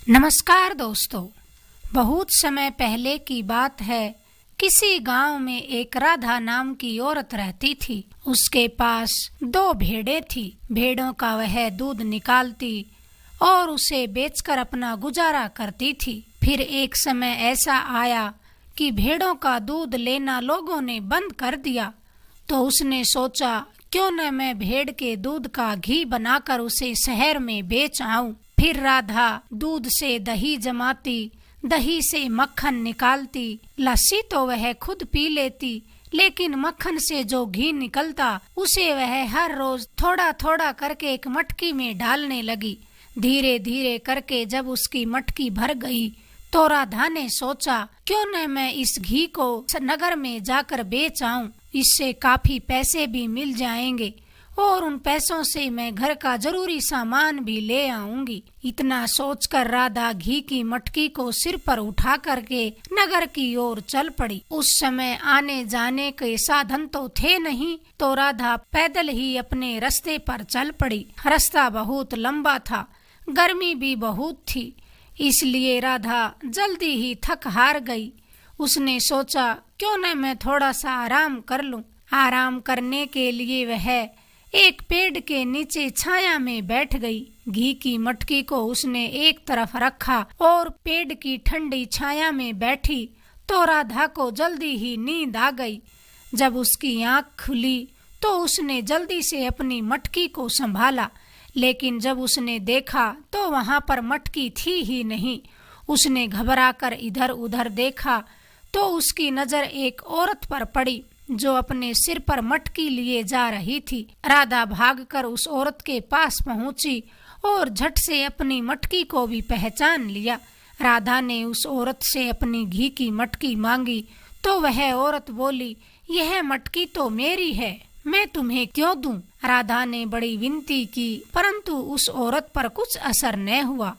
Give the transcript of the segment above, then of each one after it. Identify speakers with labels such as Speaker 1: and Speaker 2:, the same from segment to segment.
Speaker 1: नमस्कार दोस्तों। बहुत समय पहले की बात है। किसी गांव में एक राधा नाम की औरत रहती थी। उसके पास 2 भेड़ें थी। भेड़ों का वह दूध निकालती और उसे बेचकर अपना गुजारा करती थी। फिर एक समय ऐसा आया कि भेड़ों का दूध लेना लोगों ने बंद कर दिया। तो उसने सोचा, क्यों न मैं भेड़ के दूध का घी बनाकर उसे शहर में बेच आऊं। फिर राधा दूध से दही जमाती, दही से मक्खन निकालती। लस्सी तो वह खुद पी लेती, लेकिन मक्खन से जो घी निकलता उसे वह हर रोज थोड़ा थोड़ा करके एक मटकी में डालने लगी। धीरे धीरे करके जब उसकी मटकी भर गई तो राधा ने सोचा, क्यों न मैं इस घी को नगर में जाकर बेच आऊं। इससे काफी पैसे भी मिल जाएंगे और उन पैसों से मैं घर का जरूरी सामान भी ले आऊंगी। इतना सोचकर राधा घी की मटकी को सिर पर उठा करके नगर की ओर चल पड़ी। उस समय आने जाने के साधन तो थे नहीं, तो राधा पैदल ही अपने रास्ते पर चल पड़ी। रास्ता बहुत लंबा था, गर्मी भी बहुत थी, इसलिए राधा जल्दी ही थक हार गई। उसने सोचा, क्यों न मैं थोड़ा सा आराम कर लूं। आराम करने के लिए वह एक पेड़ के नीचे छाया में बैठ गई। घी की मटकी को उसने एक तरफ रखा और पेड़ की ठंडी छाया में बैठी तो राधा को जल्दी ही नींद आ गई। जब उसकी आंख खुली तो उसने जल्दी से अपनी मटकी को संभाला, लेकिन जब उसने देखा तो वहां पर मटकी थी ही नहीं। उसने घबराकर इधर उधर देखा तो उसकी नजर एक औरत पर पड़ी जो अपने सिर पर मटकी लिए जा रही थी। राधा भागकर उस औरत के पास पहुंची और झट से अपनी मटकी को भी पहचान लिया। राधा ने उस औरत से अपनी घी की मटकी मांगी तो वह औरत बोली, यह मटकी तो मेरी है, मैं तुम्हें क्यों दूं। राधा ने बड़ी विनती की, परंतु उस औरत पर कुछ असर न हुआ।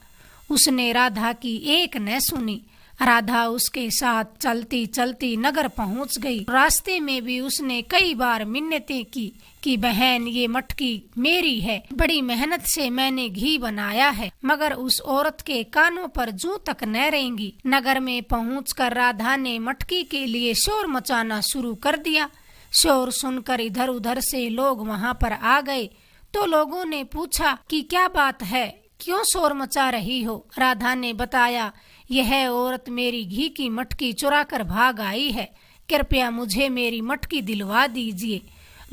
Speaker 1: उसने राधा की एक न सुनी। राधा उसके साथ चलती चलती नगर पहुंच गई। रास्ते में भी उसने कई बार मिन्नतें की कि बहन, ये मटकी मेरी है, बड़ी मेहनत से मैंने घी बनाया है, मगर उस औरत के कानों पर जूं तक न रेंगी। नगर में पहुंचकर राधा ने मटकी के लिए शोर मचाना शुरू कर दिया। शोर सुनकर इधर उधर से लोग वहां पर आ गए तो लोगों ने पूछा कि क्या बात है, क्यों शोर मचा रही हो। राधा ने बताया, यह औरत मेरी घी की मटकी चुरा कर भाग आई है, कृपया मुझे मेरी मटकी दिलवा दीजिए।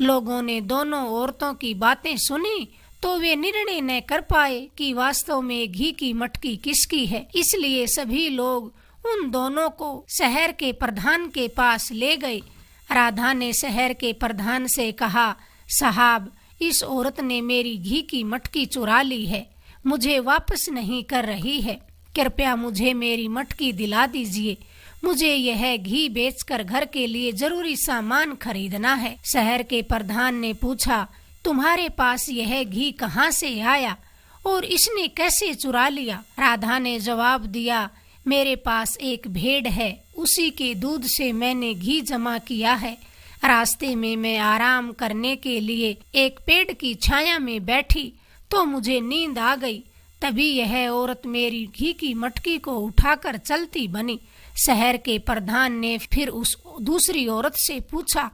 Speaker 1: लोगों ने दोनों औरतों की बातें सुनी तो वे निर्णय न कर पाए कि वास्तव में घी की मटकी किसकी है। इसलिए सभी लोग उन दोनों को शहर के प्रधान के पास ले गए। राधा ने शहर के प्रधान से कहा, साहब, इस औरत ने मेरी घी की मटकी चुरा ली है, मुझे वापस नहीं कर रही है, कृपया मुझे मेरी मटकी दिला दीजिए। मुझे यह घी बेचकर घर के लिए जरूरी सामान खरीदना है। शहर के प्रधान ने पूछा, तुम्हारे पास यह घी कहाँ से आया और इसने कैसे चुरा लिया। राधा ने जवाब दिया, मेरे पास एक भेड़ है, उसी के दूध से मैंने घी जमा किया है। रास्ते में मैं आराम करने के लिए एक पेड़ की छाया में बैठी तो मुझे नींद आ गई। तभी यह औरत मेरी घी की मटकी को उठाकर चलती बनी। शहर के प्रधान ने फिर उस दूसरी औरत से पूछा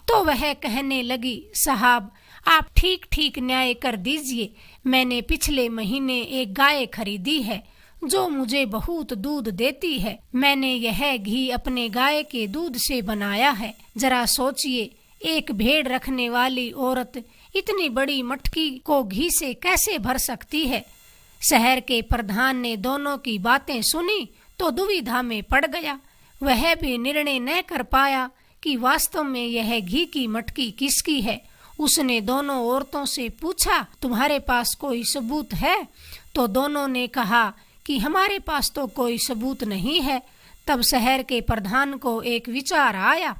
Speaker 1: तो वह कहने लगी, साहब, आप ठीक ठीक न्याय कर दीजिए। मैंने पिछले महीने एक गाय खरीदी है जो मुझे बहुत दूध देती है। मैंने यह घी अपने गाय के दूध से बनाया है। जरा सोचिए, एक भेड़ रखने वाली औरत इतनी बड़ी मटकी को घी से कैसे भर सकती है। शहर के प्रधान ने दोनों की बातें सुनी तो दुविधा में पड़ गया। वह भी निर्णय न कर पाया कि वास्तव में यह घी की मटकी किसकी है। उसने दोनों औरतों से पूछा, तुम्हारे पास कोई सबूत है। तो दोनों ने कहा कि हमारे पास तो कोई सबूत नहीं है। तब शहर के प्रधान को एक विचार आया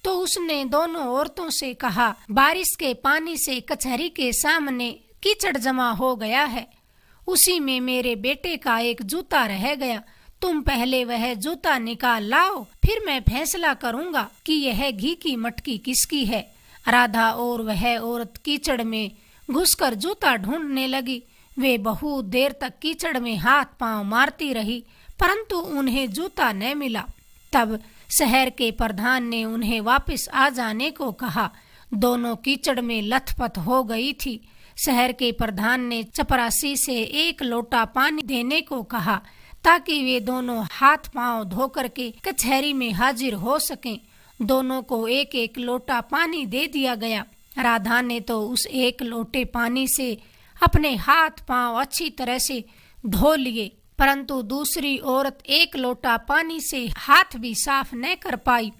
Speaker 1: तो उसने दोनों औरतों से कहा, बारिश के पानी से कचहरी के सामने कीचड़ जमा हो गया है, उसी में मेरे बेटे का एक जूता रह गया। तुम पहले वह जूता निकाल लाओ, फिर मैं फैसला करूंगा कि यह घी की मटकी किसकी है। राधा और वह औरत कीचड़ में घुसकर जूता ढूंढने लगी। वे बहुत देर तक कीचड़ में हाथ पांव मारती रही, परंतु उन्हें जूता न मिला। तब शहर के प्रधान ने उन्हें वापस आ जाने को कहा। दोनों कीचड़ में लथपथ हो गई थी। शहर के प्रधान ने चपरासी से 1 लोटा पानी देने को कहा ताकि वे दोनों हाथ पांव धोकर के कचहरी में हाजिर हो सकें। दोनों को 1-1 लोटा पानी दे दिया गया। राधा ने तो उस 1 लोटे पानी से अपने हाथ पांव अच्छी तरह से धो लिए, परंतु दूसरी औरत 1 लोटा पानी से हाथ भी साफ न कर पाई।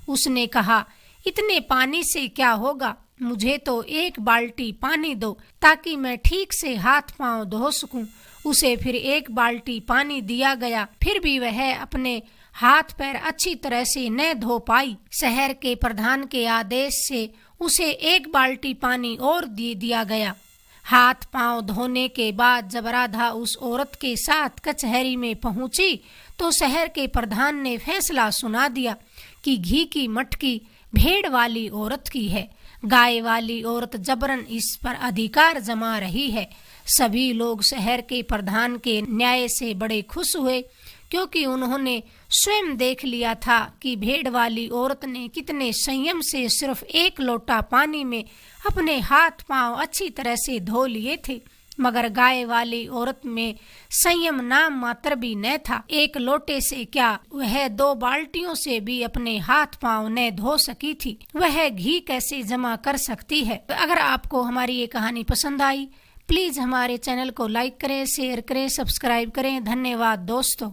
Speaker 1: उसने कहा, इतने पानी से क्या होगा, मुझे तो 1 बाल्टी पानी दो ताकि मैं ठीक से हाथ पांव धो सकूं। उसे फिर 1 बाल्टी पानी दिया गया, फिर भी वह अपने हाथ पैर अच्छी तरह से न धो पाई। शहर के प्रधान के आदेश से उसे 1 बाल्टी पानी और दे दिया गया। हाथ पांव धोने के बाद जब राधा उस औरत के साथ कचहरी में पहुंची तो शहर के प्रधान ने फैसला सुना दिया कि घी की मटकी भेड़ वाली औरत की है, गाय वाली औरत जबरन इस पर अधिकार जमा रही है। सभी लोग शहर के प्रधान के न्याय से बड़े खुश हुए, क्योंकि उन्होंने स्वयं देख लिया था कि भेड़ वाली औरत ने कितने संयम से सिर्फ 1 लोटा पानी में अपने हाथ पांव अच्छी तरह से धो लिए थे, मगर गाय वाली औरत में संयम नाम मात्र भी न था। 1 लोटे से क्या, वह 2 बाल्टियों से भी अपने हाथ पांव न धो सकी थी। वह घी कैसे जमा कर सकती है। अगर आपको हमारी ये कहानी पसंद आई, प्लीज हमारे चैनल को लाइक करें, शेयर करें, सब्सक्राइब करें। धन्यवाद दोस्तों।